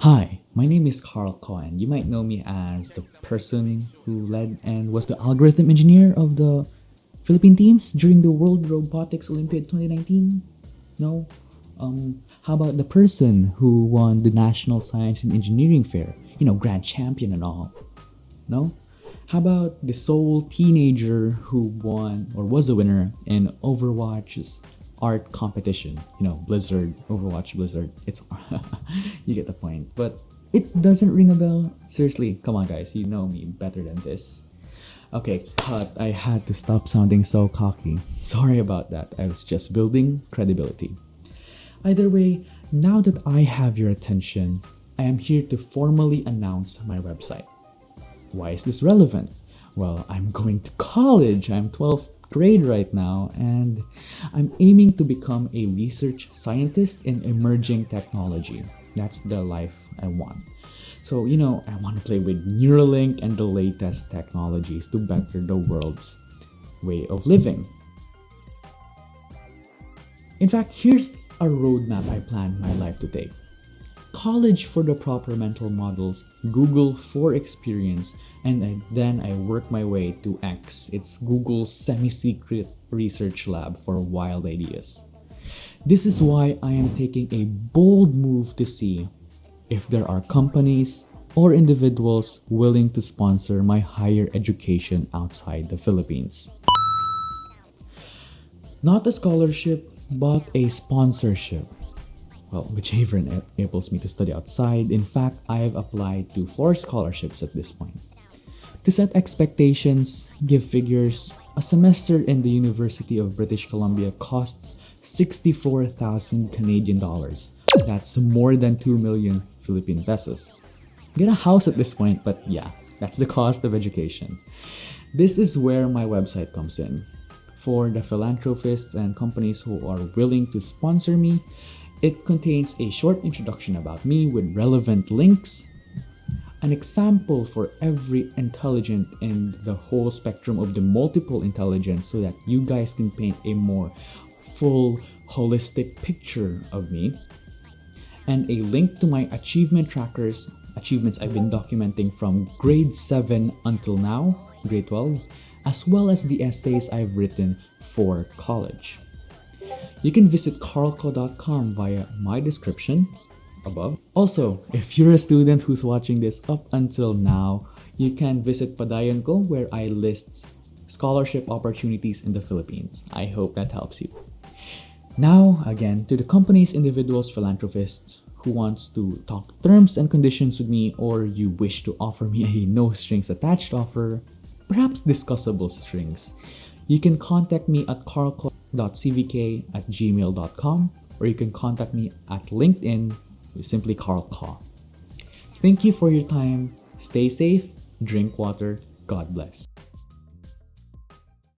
Hi, my name is Carl Cohen. You might know me as the person who led and was the algorithm engineer of the Philippine teams during the World Robotics Olympiad 2019. No? How about the person who won the National Science and Engineering Fair? Grand champion and all. No? How about the sole teenager who won or was a winner in Overwatch's art competition? Blizzard, Overwatch Blizzard. It's you get the point. But it doesn't ring a bell. Seriously, come on guys, you know me better than this. Okay, cut. I had to stop sounding so cocky. Sorry about that. I was just building credibility. Either way, now that I have your attention, I am here to formally announce my website. Why is this relevant? Well, I'm going to college. I'm 12th grade right now, and I'm aiming to become a research scientist in emerging technology. That's the life I want. So, I want to play with Neuralink and the latest technologies to better the world's way of living. In fact, here's a roadmap I plan my life to take. College for the proper mental models, Google for experience, and then I work my way to X. It's Google's semi-secret research lab for wild ideas. This is why I am taking a bold move to see if there are companies or individuals willing to sponsor my higher education outside the Philippines. Not a scholarship, but a sponsorship. Well, whichever enables me to study outside. In fact, I have applied to 4 scholarships at this point. To set expectations, give figures, a semester in the University of British Columbia costs 64,000 Canadian dollars. That's more than 2 million Philippine pesos. Get a house at this point, but yeah, that's the cost of education. This is where my website comes in. For the philanthropists and companies who are willing to sponsor me, it contains a short introduction about me with relevant links, an example for every intelligent in the whole spectrum of the multiple intelligence so that you guys can paint a more full, holistic picture of me, and a link to my achievement trackers, achievements I've been documenting from grade 7 until now, grade 12, as well as the essays I've written for college. You can visit carlco.com via my description above. Also, if you're a student who's watching this up until now, you can visit Padayon Ko where I list scholarship opportunities in the Philippines. I hope that helps you. Now, again, to the companies, individuals, philanthropists who wants to talk terms and conditions with me, or you wish to offer me a no strings attached offer, perhaps discussable strings, you can contact me at carlco.cvk@gmail.com, or you can contact me at LinkedIn with simply Carl Ko. Thank you for your time. Stay safe, drink water, God bless.